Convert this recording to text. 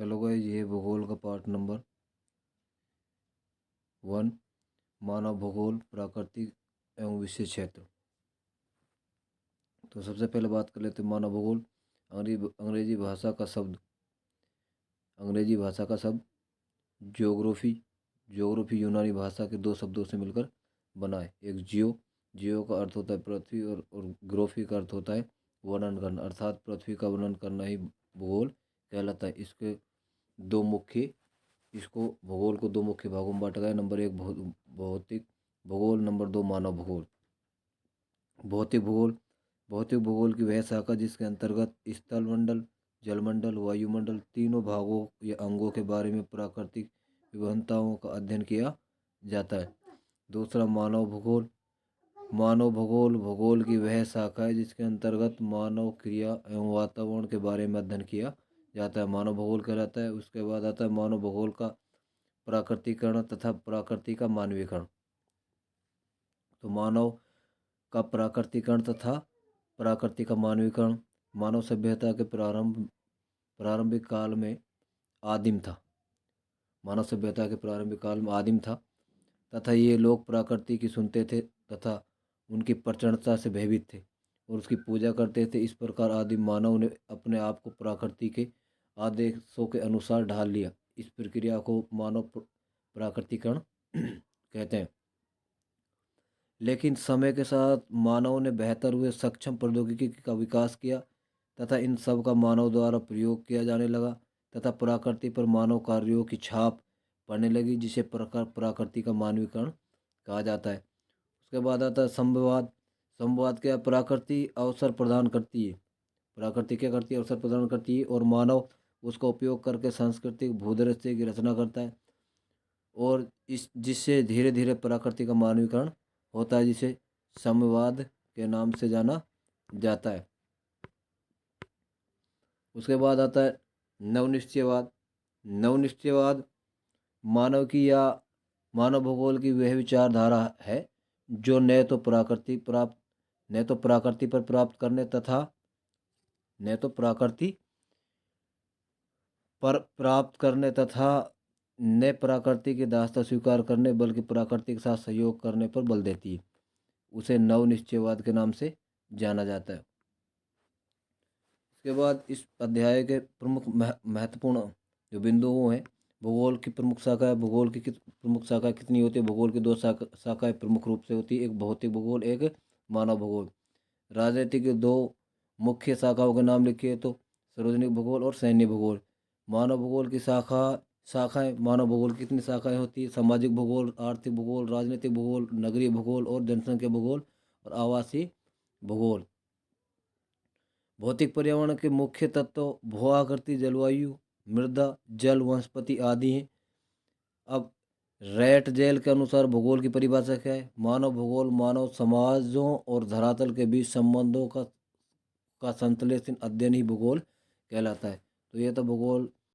Hello guys, ये भूगोल का पार्ट नंबर 1 मानव भूगोल प्राकृतिक एवं विशेष क्षेत्र। तो सबसे पहले बात कर लेते हैं मानव भूगोल। अंग्रेजी भाषा का शब्द ज्योग्राफी यूनानी भाषा के दो शब्दों से मिलकर बना है। एक जियो का अर्थ होता है पृथ्वी और ग्रोफी का अर्थ होता है वर्णन करना, अर्थात पृथ्वी का वर्णन करना ही भूगोल कहलाता है। इसको भूगोल को दो मुख्य भागों में बांटा गया है। नंबर 1 भौतिक भूगोल, नंबर 2 मानव भूगोल। भौतिक भूगोल की वह शाखा जिसके अंतर्गत स्थलमंडल, जलमंडल, वायुमंडल तीनों भागों या अंगों के बारे में प्राकृतिक विभिन्नताओं का अध्ययन किया जाता है। दूसरा मानव भूगोल भूगोल की वह शाखा है जिसके अंतर्गत मानव क्रिया एवं वातावरण के बारे में अध्ययन किया जाता है, मानव भूगोल कहलाता है। उसके बाद आता है मानव भूगोल का प्राकृतिकरण तथा प्रकृति का मानवीकरण। तो मानव का प्राकृतिकरण तथा प्रकृति का मानवीकरण मानव सभ्यता के प्रारंभिक काल में आदिम था तथा ये लोग प्रकृति की सुनते थे तथा उनकी प्रचंडता से भयभीत थे और उसकी पूजा करते थे। इस प्रकार आदिम मानव ने अपने आप को प्रकृति के आदेशों के अनुसार ढाल लिया। इस प्रक्रिया को मानव प्राकृतिकरण कहते हैं। लेकिन समय के साथ मानव ने बेहतर हुए सक्षम प्रौद्योगिकी का विकास किया तथा इन सब का मानव द्वारा प्रयोग किया जाने लगा तथा प्रकृति पर मानव कार्यों की छाप पड़ने लगी, जिसे प्रकृति का मानवीकरण कहा जाता है। उसके बाद आता है संवाद क्या प्रकृति अवसर प्रदान करती है। प्रकृति क्या करती है? अवसर प्रदान करती है और मानव उसका उपयोग करके सांस्कृतिक भूदृश्य की रचना करता है और जिससे धीरे धीरे प्रकृति का मानवीकरण होता है, जिसे संवाद के नाम से जाना जाता है। उसके बाद आता है नवनिश्चयवाद मानव भूगोल की वह विचारधारा है जो न तो प्रकृति पर प्राप्त करने तथा न प्रकृति की दास्ता स्वीकार करने बल्कि प्रकृति के साथ सहयोग करने पर बल देती है। उसे नवनिश्चयवाद के नाम से जाना जाता है। उसके बाद इस अध्याय के प्रमुख महत्वपूर्ण जो बिंदु हैं, भूगोल की प्रमुख शाखा प्रमुख शाखा कितनी होती है? भूगोल की दो शाखाएं प्रमुख रूप से होती है, एक भौतिक भूगोल, एक मानव भूगोल। राजनीति के दो मुख्य शाखाओं के नाम लिखिए तो सार्वजनिक भूगोल और सैन्य भूगोल। मानव भूगोल की शाखाएं मानव भूगोल की कितनी शाखाएं होती है? सामाजिक भूगोल, आर्थिक भूगोल, राजनीतिक भूगोल, नगरीय भूगोल और जनसंख्या भूगोल और आवासीय भूगोल। भौतिक पर्यावरण के मुख्य तत्व भू आकृति, जलवायु, मृदा, जल, वनस्पति आदि हैं। अब रेट जेल के अनुसार भूगोल की परिभाषा क्या है? मानव भूगोल मानव समाजों और धरातल के बीच संबंधों का संश्लेषण अध्ययन ही भूगोल कहलाता है। तो ये तो भूगोल